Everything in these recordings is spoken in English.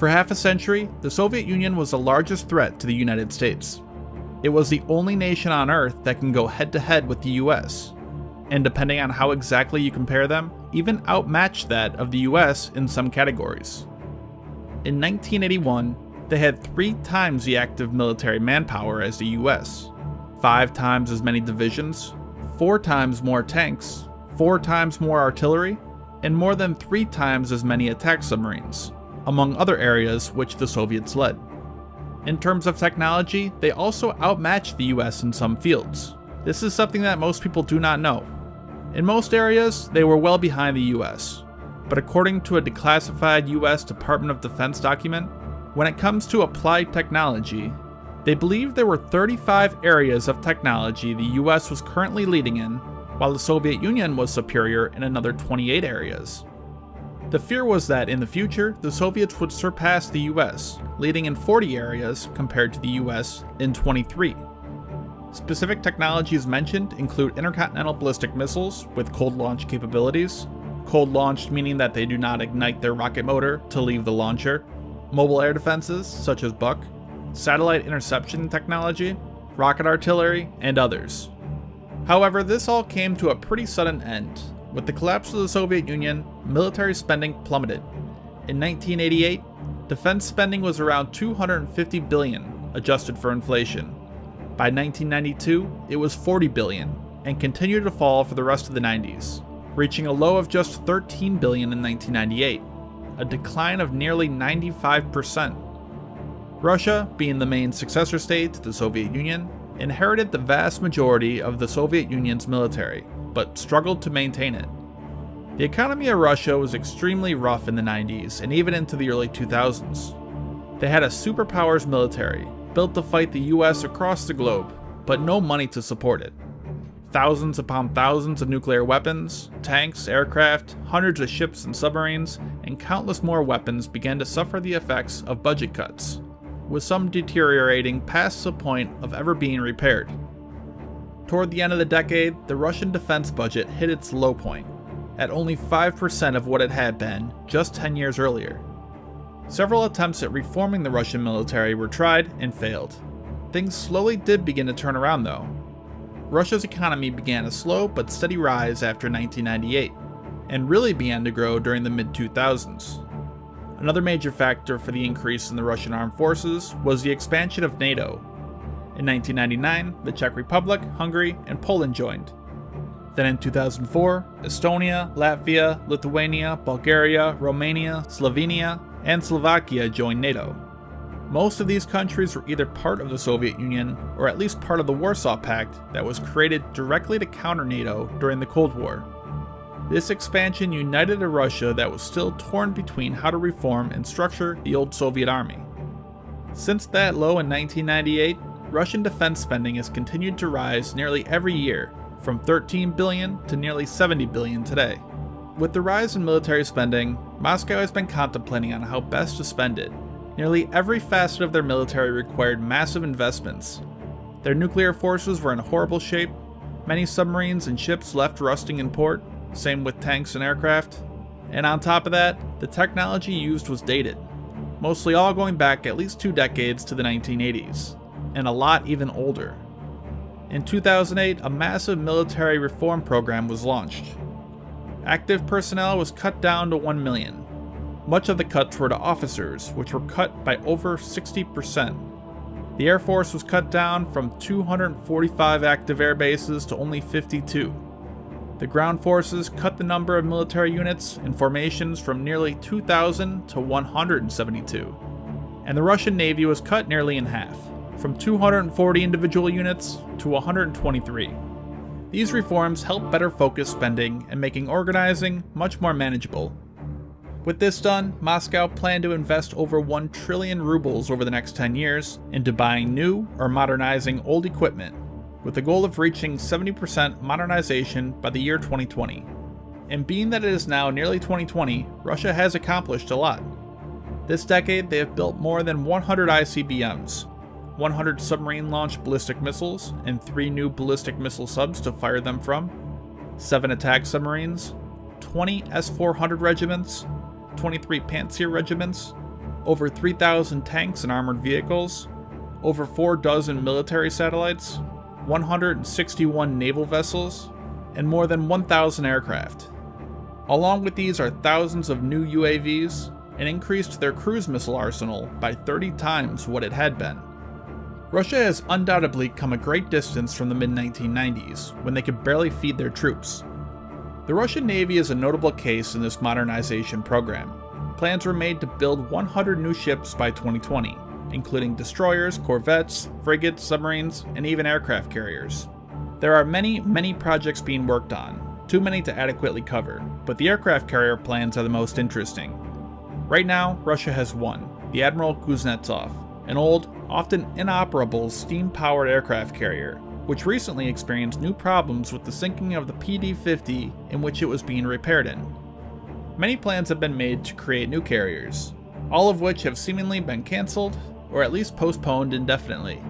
For half a century, the Soviet Union was the largest threat to the United States. It was the only nation on Earth that can go head-to-head with the US, and depending on how exactly you compare them, even outmatched that of the US in some categories. In 1981, they had 3 times the active military manpower as the US, 5 times as many divisions, 4 times more tanks, 4 times more artillery, and more than 3 times as many attack submarines, among other areas which the Soviets led. In terms of technology, they also outmatched the US in some fields. This is something that most people do not know. In most areas, they were well behind the US, but according to a declassified US Department of Defense document, when it comes to applied technology, they believe there were 35 areas of technology the US was currently leading in, while the Soviet Union was superior in another 28 areas. The fear was that in the future, the Soviets would surpass the US, leading in 40 areas compared to the US in 23. Specific technologies mentioned include intercontinental ballistic missiles with cold launch capabilities, cold launched meaning that they do not ignite their rocket motor to leave the launcher, mobile air defenses such as Buk, satellite interception technology, rocket artillery, and others. However, this all came to a pretty sudden end. With the collapse of the Soviet Union, military spending plummeted. In 1988, defense spending was around $250 billion, adjusted for inflation. By 1992, it was $40 billion, and continued to fall for the rest of the 90s, reaching a low of just $13 billion in 1998, a decline of nearly 95%. Russia, being the main successor state to the Soviet Union, inherited the vast majority of the Soviet Union's military, but struggled to maintain it. The economy of Russia was extremely rough in the 90s and even into the early 2000s. They had a superpowers military, built to fight the US across the globe, but no money to support it. Thousands upon thousands of nuclear weapons, tanks, aircraft, hundreds of ships and submarines, and countless more weapons began to suffer the effects of budget cuts, with some deteriorating past the point of ever being repaired. Toward the end of the decade, the Russian defense budget hit its low point, at only 5% of what it had been just 10 years earlier. Several attempts at reforming the Russian military were tried and failed. Things slowly did begin to turn around though. Russia's economy began a slow but steady rise after 1998, and really began to grow during the mid-2000s. Another major factor for the increase in the Russian armed forces was the expansion of NATO. In 1999, the Czech Republic, Hungary, and Poland joined. Then in 2004, Estonia, Latvia, Lithuania, Bulgaria, Romania, Slovenia, and Slovakia joined NATO. Most of these countries were either part of the Soviet Union or at least part of the Warsaw Pact that was created directly to counter NATO during the Cold War. This expansion united a Russia that was still torn between how to reform and structure the old Soviet army. Since that low in 1998, Russian defense spending has continued to rise nearly every year, from $13 billion to nearly $70 billion today. With the rise in military spending, Moscow has been contemplating on how best to spend it. Nearly every facet of their military required massive investments. Their nuclear forces were in horrible shape, many submarines and ships left rusting in port, same with tanks and aircraft. And on top of that, the technology used was dated, mostly all going back at least 2 decades to the 1980s, and a lot even older. In 2008, a massive military reform program was launched. Active personnel was cut down to 1 million. Much of the cuts were to officers, which were cut by over 60%. The Air Force was cut down from 245 active air bases to only 52. The ground forces cut the number of military units and formations from nearly 2,000 to 172. And the Russian Navy was cut nearly in half, from 240 individual units to 123. These reforms help better focus spending and making organizing much more manageable. With this done, Moscow planned to invest over 1 trillion rubles over the next 10 years into buying new or modernizing old equipment, with the goal of reaching 70% modernization by the year 2020. And being that it is now nearly 2020, Russia has accomplished a lot. This decade, they have built more than 100 ICBMs, 100 submarine-launched ballistic missiles, and 3 new ballistic missile subs to fire them from, 7 attack submarines, 20 S-400 regiments, 23 Pantsir regiments, over 3,000 tanks and armored vehicles, over 4 dozen military satellites, 161 naval vessels, and more than 1,000 aircraft. Along with these are thousands of new UAVs, and increased their cruise missile arsenal by 30 times what it had been. Russia has undoubtedly come a great distance from the mid-1990s, when they could barely feed their troops. The Russian Navy is a notable case in this modernization program. Plans were made to build 100 new ships by 2020, including destroyers, corvettes, frigates, submarines, and even aircraft carriers. There are many projects being worked on, too many to adequately cover, but the aircraft carrier plans are the most interesting. Right now, Russia has one, the Admiral Kuznetsov, an old, often inoperable steam-powered aircraft carrier, which recently experienced new problems with the sinking of the PD-50 in which it was being repaired in. Many plans have been made to create new carriers, all of which have seemingly been cancelled or at least postponed indefinitely.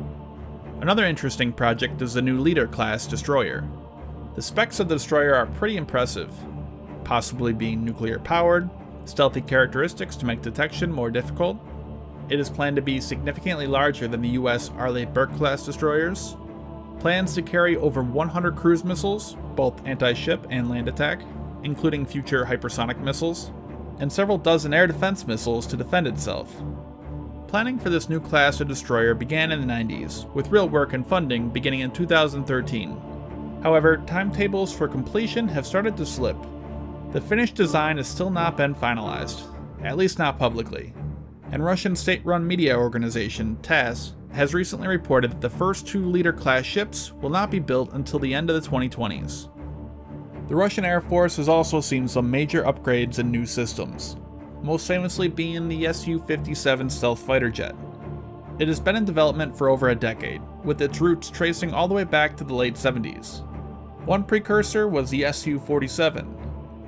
Another interesting project is the new Leader-class destroyer. The specs of the destroyer are pretty impressive, possibly being nuclear-powered, stealthy characteristics to make detection more difficult. It is planned to be significantly larger than the US Arleigh Burke-class destroyers, plans to carry over 100 cruise missiles, both anti-ship and land attack, including future hypersonic missiles, and several dozen air defense missiles to defend itself. Planning for this new class of destroyer began in the 90s, with real work and funding beginning in 2013. However, timetables for completion have started to slip. The finished design has still not been finalized, at least not publicly, and Russian state-run media organization TASS has recently reported that the first 2 Leader-class ships will not be built until the end of the 2020s. The Russian Air Force has also seen some major upgrades and new systems, most famously being the Su-57 stealth fighter jet. It has been in development for over a decade, with its roots tracing all the way back to the late 70s. One precursor was the Su-47,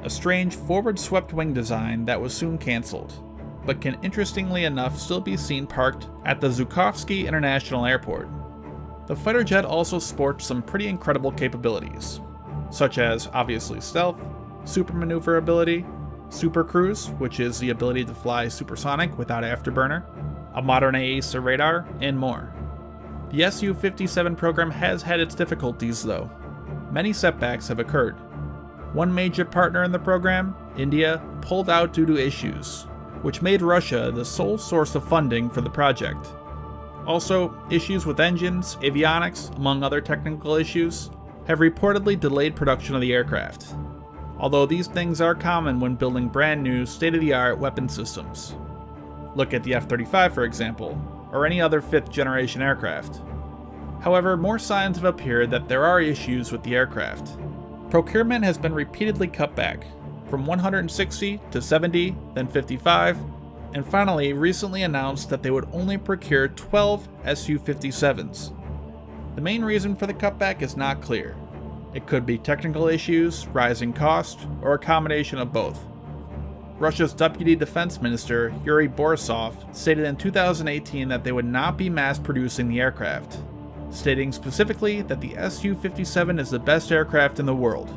a strange forward-swept wing design that was soon cancelled, but can interestingly enough still be seen parked at the Zhukovsky International Airport. The fighter jet also sports some pretty incredible capabilities, such as obviously stealth, super maneuverability, super cruise, which is the ability to fly supersonic without afterburner, a modern AESA radar, and more. The Su-57 program has had its difficulties though. Many setbacks have occurred. One major partner in the program, India, pulled out due to issues, which made Russia the sole source of funding for the project. Also, issues with engines, avionics, among other technical issues, have reportedly delayed production of the aircraft, although these things are common when building brand new, state-of-the-art weapon systems. Look at the F-35 for example, or any other 5th generation aircraft. However, more signs have appeared that there are issues with the aircraft. Procurement has been repeatedly cut back, from 160 to 70, then 55, and finally recently announced that they would only procure 12 Su-57s. The main reason for the cutback is not clear. It could be technical issues, rising cost, or a combination of both. Russia's Deputy Defense Minister, Yuri Borisov, stated in 2018 that they would not be mass-producing the aircraft, stating specifically that the Su-57 is the best aircraft in the world,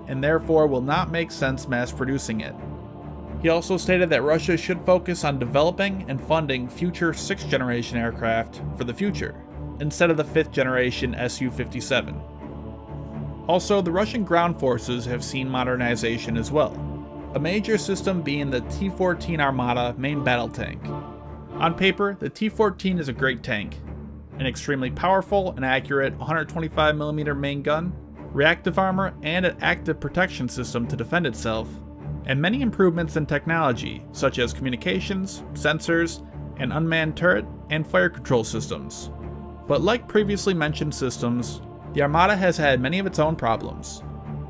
and therefore will not make sense mass-producing it. He also stated that Russia should focus on developing and funding future 6th generation aircraft for the future, instead of the 5th generation Su-57. Also, the Russian ground forces have seen modernization as well, a major system being the T-14 Armata main battle tank. On paper, the T-14 is a great tank, an extremely powerful and accurate 125mm main gun, reactive armor, and an active protection system to defend itself, and many improvements in technology such as communications, sensors, an unmanned turret, and fire control systems. But like previously mentioned systems, the Armata has had many of its own problems.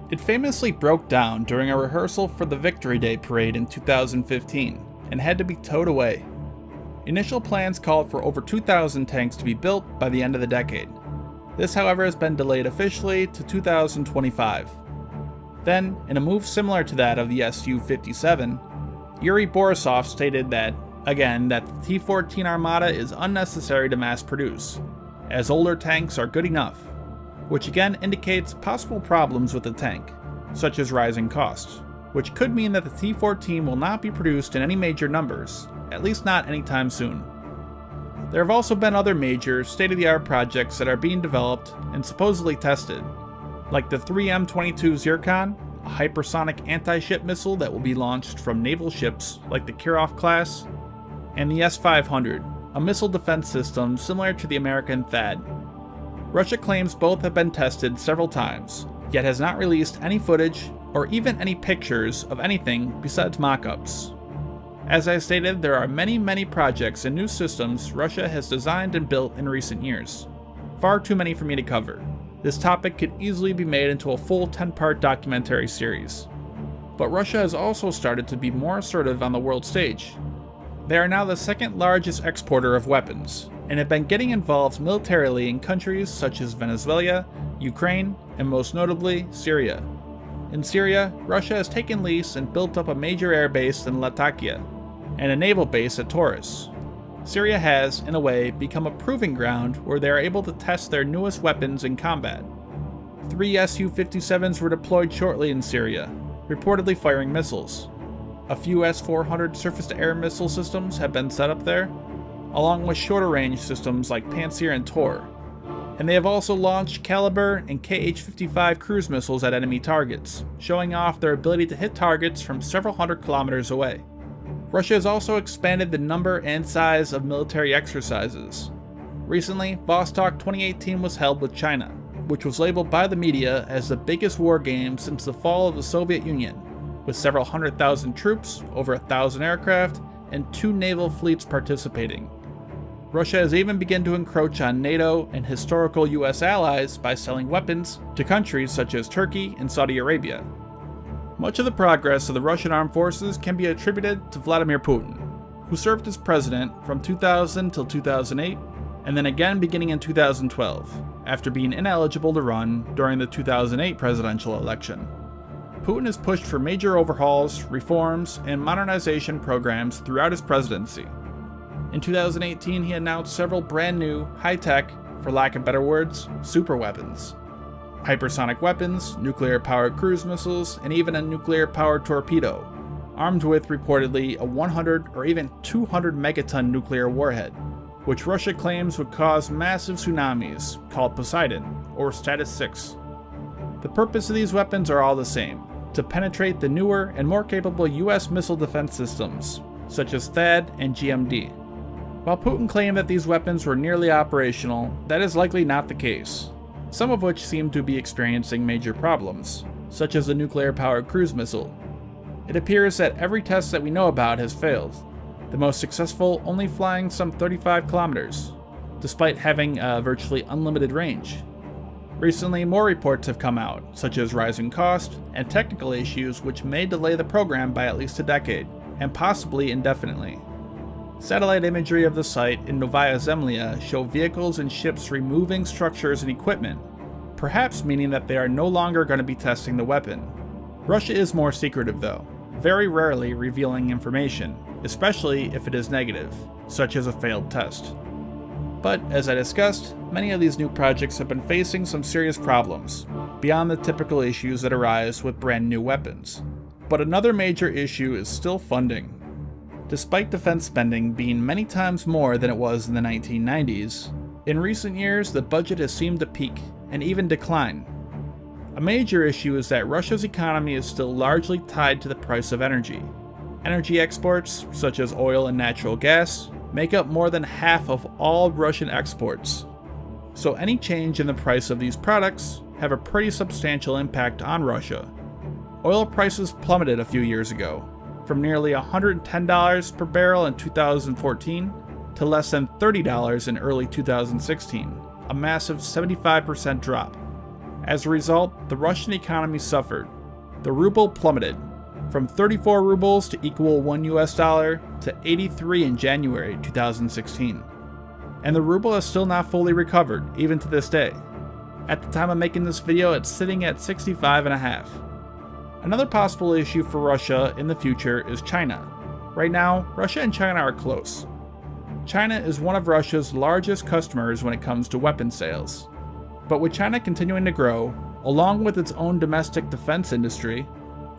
It famously broke down during a rehearsal for the Victory Day parade in 2015 and had to be towed away. Initial plans called for over 2,000 tanks to be built by the end of the decade. This, however, has been delayed officially to 2025. Then, in a move similar to that of the Su-57, Yuri Borisov stated that, again, that the T-14 Armata is unnecessary to mass produce, as older tanks are good enough, which again indicates possible problems with the tank, such as rising costs, which could mean that the T-14 will not be produced in any major numbers, at least not anytime soon. There have also been other major, state-of-the-art projects that are being developed and supposedly tested, like the 3M-22 Zircon, a hypersonic anti-ship missile that will be launched from naval ships like the Kirov class, and the S-500, a missile defense system similar to the American THAAD. Russia claims both have been tested several times, yet has not released any footage or even any pictures of anything besides mock-ups. As I stated, there are many projects and new systems Russia has designed and built in recent years. Far too many for me to cover. This topic could easily be made into a full 10-part documentary series. But Russia has also started to be more assertive on the world stage. They are now the second largest exporter of weapons, and have been getting involved militarily in countries such as Venezuela, Ukraine, and most notably, Syria. In Syria, Russia has taken lease and built up a major air base in Latakia, and a naval base at Taurus. Syria has, in a way, become a proving ground where they are able to test their newest weapons in combat. 3 Su-57s were deployed shortly in Syria, reportedly firing missiles. A few S-400 surface-to-air missile systems have been set up there, along with shorter-range systems like Pantsir and Tor. And they have also launched Caliber and Kh-55 cruise missiles at enemy targets, showing off their ability to hit targets from several hundred kilometers away. Russia has also expanded the number and size of military exercises. Recently, Vostok 2018 was held with China, which was labeled by the media as the biggest war game since the fall of the Soviet Union, with several 100,000 troops, over 1,000 aircraft, and 2 naval fleets participating. Russia has even begun to encroach on NATO and historical US allies by selling weapons to countries such as Turkey and Saudi Arabia. Much of the progress of the Russian armed forces can be attributed to Vladimir Putin, who served as president from 2000 till 2008, and then again beginning in 2012, after being ineligible to run during the 2008 presidential election. Putin has pushed for major overhauls, reforms, and modernization programs throughout his presidency. In 2018, he announced several brand new, high-tech, for lack of better words, super weapons. Hypersonic weapons, nuclear-powered cruise missiles, and even a nuclear-powered torpedo, armed with reportedly a 100 or even 200 megaton nuclear warhead, which Russia claims would cause massive tsunamis, called Poseidon, or Status 6. The purpose of these weapons are all the same: to penetrate the newer and more capable US missile defense systems, such as THAAD and GMD. While Putin claimed that these weapons were nearly operational, that is likely not the case, some of which seem to be experiencing major problems, such as the nuclear-powered cruise missile. It appears that every test that we know about has failed, the most successful only flying some 35 kilometers, despite having a virtually unlimited range. Recently, more reports have come out, such as rising cost and technical issues which may delay the program by at least a decade, and possibly indefinitely. Satellite imagery of the site in Novaya Zemlya show vehicles and ships removing structures and equipment, perhaps meaning that they are no longer going to be testing the weapon. Russia is more secretive though, very rarely revealing information, especially if it is negative, such as a failed test. But, as I discussed, many of these new projects have been facing some serious problems, beyond the typical issues that arise with brand new weapons. But another major issue is still funding. Despite defense spending being many times more than it was in the 1990s, in recent years the budget has seemed to peak and even decline. A major issue is that Russia's economy is still largely tied to the price of energy. Energy exports, such as oil and natural gas, make up more than half of all Russian exports. So any change in the price of these products have a pretty substantial impact on Russia. Oil prices plummeted a few years ago, from nearly $110 per barrel in 2014 to less than $30 in early 2016, a massive 75% drop. As a result, the Russian economy suffered. The ruble plummeted from 34 rubles to equal $1 to 83 in January 2016. And the ruble has still not fully recovered, even to this day. At the time of making this video, it's sitting at 65.5. Another possible issue for Russia in the future is China. Right now, Russia and China are close. China is one of Russia's largest customers when it comes to weapon sales. But with China continuing to grow, along with its own domestic defense industry,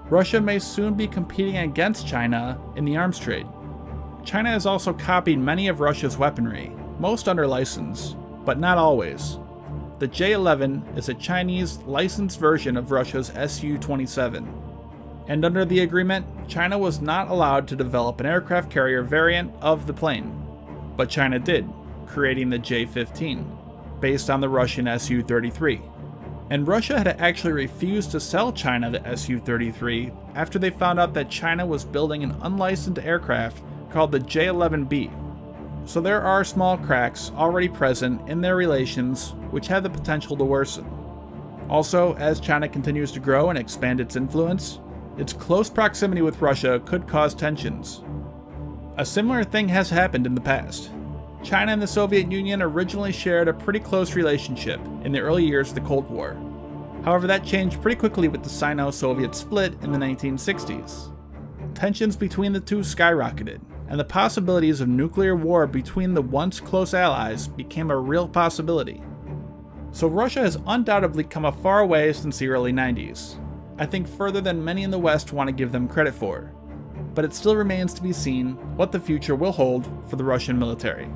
Russia may soon be competing against China in the arms trade. China has also copied many of Russia's weaponry, most under license, but not always. The J-11 is a Chinese licensed version of Russia's Su-27, and under the agreement, China was not allowed to develop an aircraft carrier variant of the plane, but China did, creating the J-15, based on the Russian Su-33. And Russia had actually refused to sell China the Su-33 after they found out that China was building an unlicensed aircraft called the J-11B. So there are small cracks already present in their relations which have the potential to worsen. Also, as China continues to grow and expand its influence, its close proximity with Russia could cause tensions. A similar thing has happened in the past. China and the Soviet Union originally shared a pretty close relationship in the early years of the Cold War. However, that changed pretty quickly with the Sino-Soviet split in the 1960s. Tensions between the two skyrocketed, and the possibilities of nuclear war between the once close allies became a real possibility. So Russia has undoubtedly come a far way since the early 90s. I think further than many in the West want to give them credit for. But it still remains to be seen what the future will hold for the Russian military.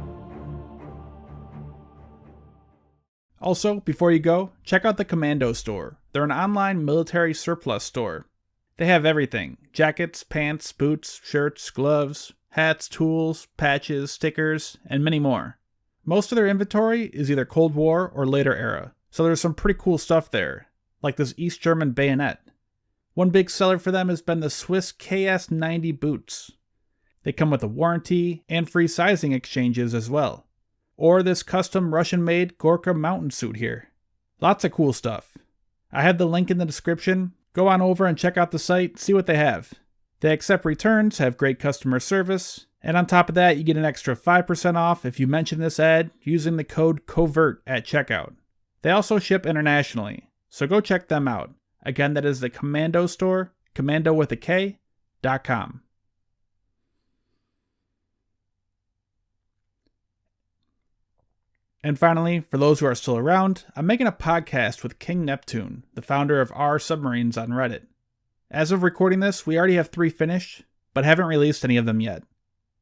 Also, before you go, check out the Commando Store. They're an online military surplus store. They have everything: jackets, pants, boots, shirts, gloves, hats, tools, patches, stickers, and many more. Most of their inventory is either Cold War or later era, so there's some pretty cool stuff there, like this East German bayonet. One big seller for them has been the Swiss KS90 boots. They come with a warranty and free sizing exchanges as well. Or this custom Russian-made Gorka mountain suit here. Lots of cool stuff. I have the link in the description. Go on over and check out the site, see what they have. They accept returns, have great customer service, and on top of that, you get an extra 5% off if you mention this ad using the code COVERT at checkout. They also ship internationally, so go check them out. Again, that is the Commando Store, commando with a K.com. And finally, for those who are still around, I'm making a podcast with King Neptune, the founder of R Submarines on Reddit. As of recording this, we already have 3 finished, but haven't released any of them yet.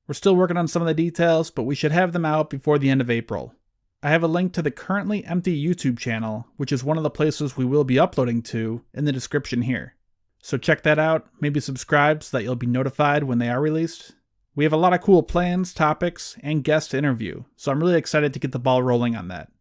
We're still working on some of the details, but we should have them out before the end of April. I have a link to the currently empty YouTube channel, which is one of the places we will be uploading to, in the description here. So check that out, maybe subscribe so that you'll be notified when they are released. We have a lot of cool plans, topics, and guests to interview, so I'm really excited to get the ball rolling on that.